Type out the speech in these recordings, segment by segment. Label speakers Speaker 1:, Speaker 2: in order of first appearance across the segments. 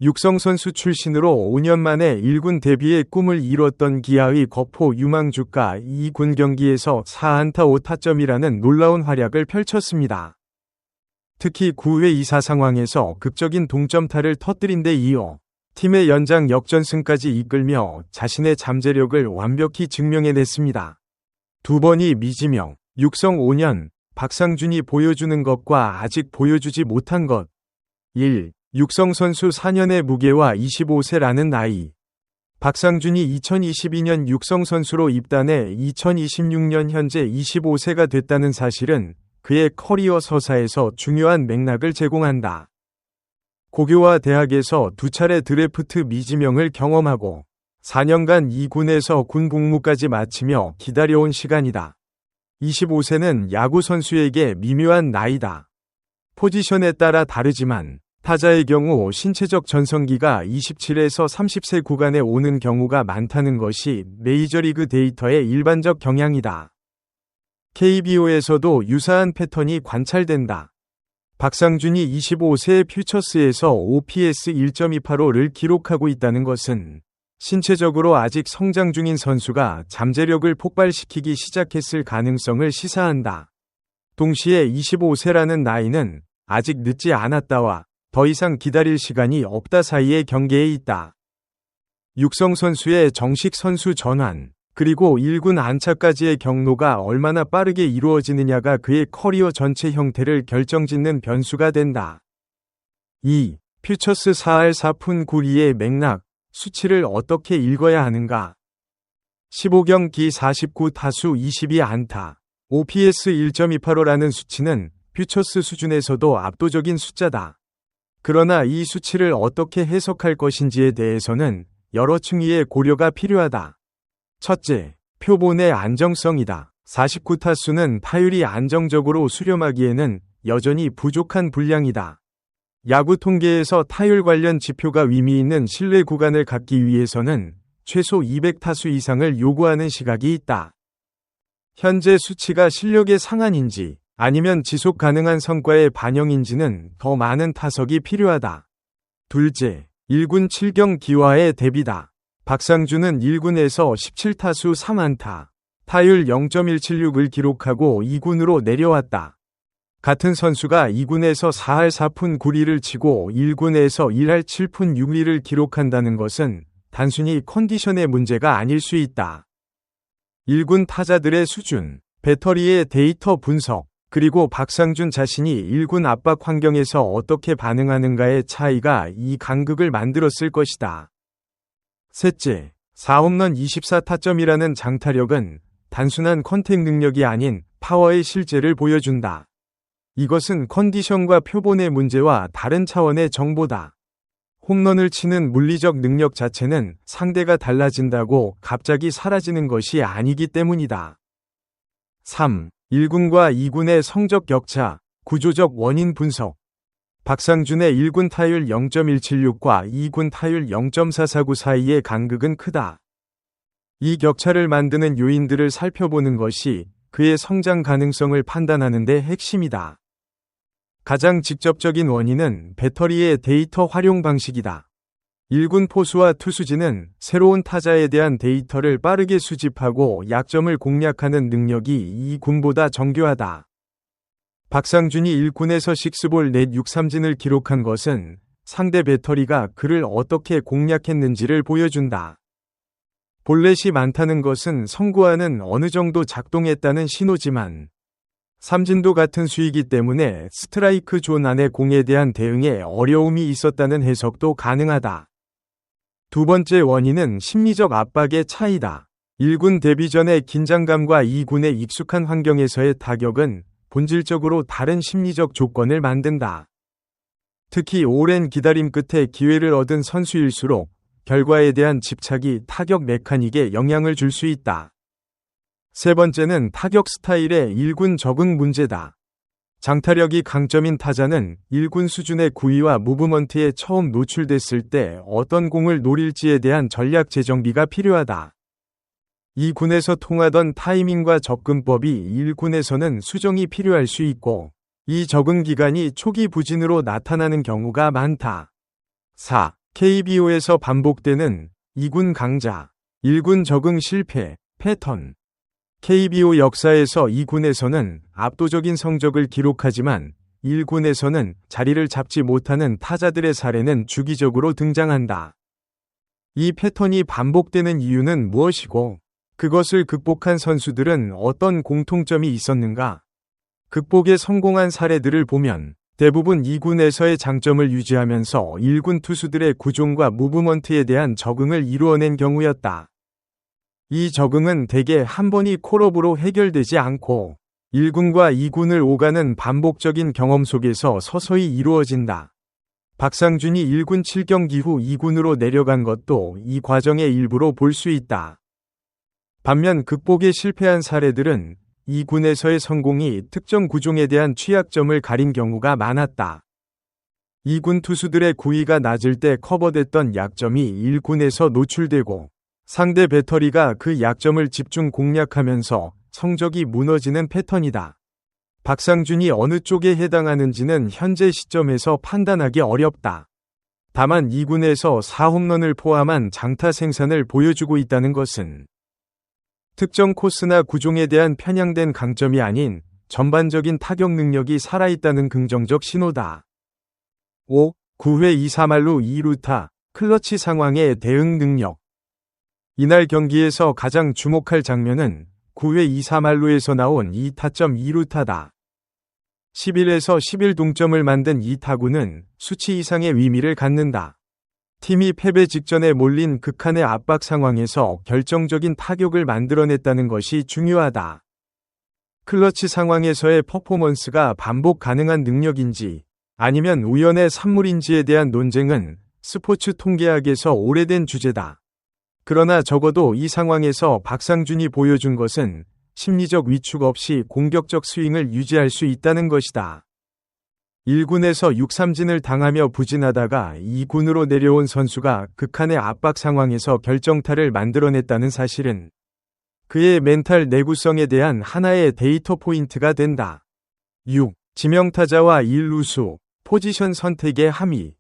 Speaker 1: 육성선수 출신으로 5년 만에 1군 데뷔의 꿈을 이뤘던 기아의 거포 유망주가 2군 경기에서 4안타 5타점이라는 놀라운 활약을 펼쳤습니다. 특히 9회 2사 상황에서 극적인 동점타를 터뜨린 데 이어 팀의 연장 역전승까지 이끌며 자신의 잠재력을 완벽히 증명해냈습니다. 두 번이 미지명, 육성 5년, 박상준이 보여주는 것과 아직 보여주지 못한 것. 1. 육성 선수 4년의 무게와 25세라는 나이. 박상준이 2022년 육성 선수로 입단해 2026년 현재 25세가 됐다는 사실은 그의 커리어 서사에서 중요한 맥락을 제공한다. 고교와 대학에서 2차례 드래프트 미지명을 경험하고 4년간 2군에서 군 복무까지 마치며 기다려온 시간이다. 25세는 야구 선수에게 미묘한 나이다. 포지션에 따라 다르지만 타자의 경우 신체적 전성기가 27에서 30세 구간에 오는 경우가 많다는 것이 메이저리그 데이터의 일반적 경향이다. KBO에서도 유사한 패턴이 관찰된다. 박상준이 25세의 퓨처스에서 OPS 1.285를 기록하고 있다는 것은 신체적으로 아직 성장 중인 선수가 잠재력을 폭발시키기 시작했을 가능성을 시사한다. 동시에 25세라는 나이는 아직 늦지 않았다와 더 이상 기다릴 시간이 없다 사이의 경계에 있다. 육성 선수의 정식 선수 전환, 그리고 1군 안착까지의 경로가 얼마나 빠르게 이루어지느냐가 그의 커리어 전체 형태를 결정짓는 변수가 된다. 2. 퓨처스 4할 4푼 9리의 맥락, 수치를 어떻게 읽어야 하는가? 15경기 49타수 22안타, OPS 1.285라는 수치는 퓨처스 수준에서도 압도적인 숫자다. 그러나 이 수치를 어떻게 해석할 것인지에 대해서는 여러 층위의 고려가 필요하다. 첫째, 표본의 안정성이다. 49타수는 타율이 안정적으로 수렴하기에는 여전히 부족한 분량이다. 야구 통계에서 타율 관련 지표가 의미 있는 신뢰 구간을 갖기 위해서는 최소 200타수 이상을 요구하는 시각이 있다. 현재 수치가 실력의 상한인지 아니면 지속 가능한 성과의 반영인지는 더 많은 타석이 필요하다. 둘째, 1군 7경 기와의 대비다. 박상준은 1군에서 17타수 3안타, 타율 0.176을 기록하고 2군으로 내려왔다. 같은 선수가 2군에서 4할 4푼 9리를 치고 1군에서 1할 7푼 6리를 기록한다는 것은 단순히 컨디션의 문제가 아닐 수 있다. 1군 타자들의 수준, 배터리의 데이터 분석, 그리고 박상준 자신이 1군 압박 환경에서 어떻게 반응하는가의 차이가 이 간극을 만들었을 것이다. 셋째, 4홈런 24타점이라는 장타력은 단순한 컨택 능력이 아닌 파워의 실제를 보여준다. 이것은 컨디션과 표본의 문제와 다른 차원의 정보다. 홈런을 치는 물리적 능력 자체는 상대가 달라진다고 갑자기 사라지는 것이 아니기 때문이다. 3. 1군과 2군의 성적 격차, 구조적 원인 분석. 박상준의 1군 타율 0.176과 2군 타율 0.449 사이의 간극은 크다. 이 격차를 만드는 요인들을 살펴보는 것이 그의 성장 가능성을 판단하는 데 핵심이다. 가장 직접적인 원인은 배터리의 데이터 활용 방식이다. 1군 포수와 투수진은 새로운 타자에 대한 데이터를 빠르게 수집하고 약점을 공략하는 능력이 2군보다 정교하다. 박상준이 1군에서 6볼 넷 6삼진을 기록한 것은 상대 배터리가 그를 어떻게 공략했는지를 보여준다. 볼넷이 많다는 것은 성구안은 어느 정도 작동했다는 신호지만 삼진도 같은 수이기 때문에 스트라이크 존 안의 공에 대한 대응에 어려움이 있었다는 해석도 가능하다. 두 번째 원인은 심리적 압박의 차이다. 1군 데뷔 전의 긴장감과 2군의 익숙한 환경에서의 타격은 본질적으로 다른 심리적 조건을 만든다. 특히 오랜 기다림 끝에 기회를 얻은 선수일수록 결과에 대한 집착이 타격 메카닉에 영향을 줄 수 있다. 세 번째는 타격 스타일의 1군 적응 문제다. 장타력이 강점인 타자는 1군 수준의 구위와 무브먼트에 처음 노출됐을 때 어떤 공을 노릴지에 대한 전략 재정비가 필요하다. 2군에서 통하던 타이밍과 접근법이 1군에서는 수정이 필요할 수 있고 이 적응 기간이 초기 부진으로 나타나는 경우가 많다. 4. KBO에서 반복되는 2군 강자, 1군 적응 실패 패턴. KBO 역사에서 2군에서는 압도적인 성적을 기록하지만 1군에서는 자리를 잡지 못하는 타자들의 사례는 주기적으로 등장한다. 이 패턴이 반복되는 이유는 무엇이고, 그것을 극복한 선수들은 어떤 공통점이 있었는가? 극복에 성공한 사례들을 보면 대부분 2군에서의 장점을 유지하면서 1군 투수들의 구종과 무브먼트에 대한 적응을 이루어낸 경우였다. 이 적응은 대개 한 번이 콜업으로 해결되지 않고 1군과 2군을 오가는 반복적인 경험 속에서 서서히 이루어진다. 박상준이 1군 7경기 후 2군으로 내려간 것도 이 과정의 일부로 볼 수 있다. 반면 극복에 실패한 사례들은 2군에서의 성공이 특정 구종에 대한 취약점을 가린 경우가 많았다. 2군 투수들의 구위가 낮을 때 커버됐던 약점이 1군에서 노출되고 상대 배터리가 그 약점을 집중 공략하면서 성적이 무너지는 패턴이다. 박상준이 어느 쪽에 해당하는지는 현재 시점에서 판단하기 어렵다. 다만 2군에서 4홈런을 포함한 장타 생산을 보여주고 있다는 것은 특정 코스나 구종에 대한 편향된 강점이 아닌 전반적인 타격 능력이 살아있다는 긍정적 신호다. 5. 9회 2사말루 2루타, 클러치 상황의 대응 능력. 이날 경기에서 가장 주목할 장면은 9회 2사말루에서 나온 2타점 2루타다. 11에서 11 동점을 만든 이 타구는 수치 이상의 의미를 갖는다. 팀이 패배 직전에 몰린 극한의 압박 상황에서 결정적인 타격을 만들어냈다는 것이 중요하다. 클러치 상황에서의 퍼포먼스가 반복 가능한 능력인지 아니면 우연의 산물인지에 대한 논쟁은 스포츠 통계학에서 오래된 주제다. 그러나 적어도 이 상황에서 박상준이 보여준 것은 심리적 위축 없이 공격적 스윙을 유지할 수 있다는 것이다. 1군에서 6삼진을 당하며 부진하다가 2군으로 내려온 선수가 극한의 압박 상황에서 결정타를 만들어냈다는 사실은 그의 멘탈 내구성에 대한 하나의 데이터 포인트가 된다. 6. 지명타자와 1루수, 포지션 선택의 함의.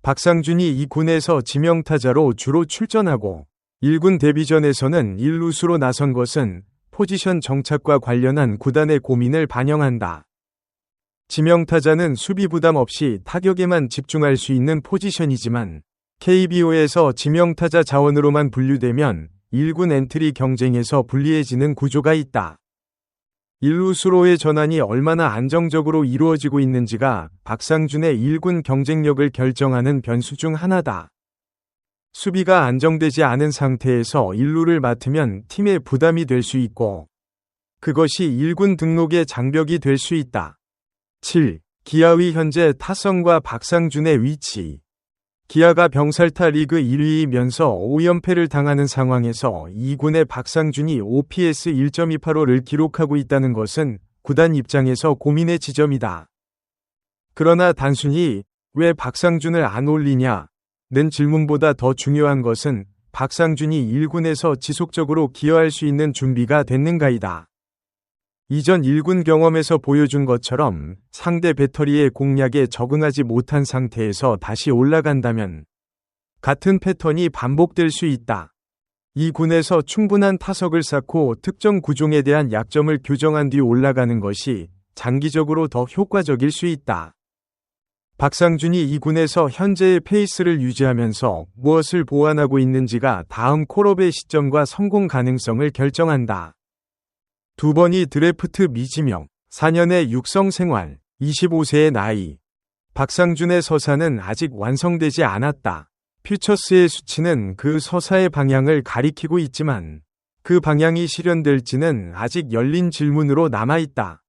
Speaker 1: 박상준이 2군에서 지명타자로 주로 출전하고 1군 데뷔전에서는 1루수로 나선 것은 포지션 정착과 관련한 구단의 고민을 반영한다. 지명타자는 수비 부담 없이 타격에만 집중할 수 있는 포지션이지만 KBO에서 지명타자 자원으로만 분류되면 1군 엔트리 경쟁에서 불리해지는 구조가 있다. 1루수로의 전환이 얼마나 안정적으로 이루어지고 있는지가 박상준의 1군 경쟁력을 결정하는 변수 중 하나다. 수비가 안정되지 않은 상태에서 1루를 맡으면 팀의 부담이 될 수 있고 그것이 1군 등록의 장벽이 될 수 있다. 7. 기아의 현재 타성과 박상준의 위치. 기아가 병살타 리그 1위이면서 5연패를 당하는 상황에서 2군의 박상준이 OPS 1.28호를 기록하고 있다는 것은 구단 입장에서 고민의 지점이다. 그러나 단순히 왜 박상준을 안 올리냐? 는 질문보다 더 중요한 것은 박상준이 1군에서 지속적으로 기여할 수 있는 준비가 됐는가이다. 이전 1군 경험에서 보여준 것처럼 상대 배터리의 공략에 적응하지 못한 상태에서 다시 올라간다면 같은 패턴이 반복될 수 있다. 2군에서 충분한 타석을 쌓고 특정 구종에 대한 약점을 교정한 뒤 올라가는 것이 장기적으로 더 효과적일 수 있다. 박상준이 2군에서 현재의 페이스를 유지하면서 무엇을 보완하고 있는지가 다음 콜업의 시점과 성공 가능성을 결정한다. 두 번이 드래프트 미지명, 4년의 육성 생활, 25세의 나이. 박상준의 서사는 아직 완성되지 않았다. 퓨처스의 수치는 그 서사의 방향을 가리키고 있지만 그 방향이 실현될지는 아직 열린 질문으로 남아있다.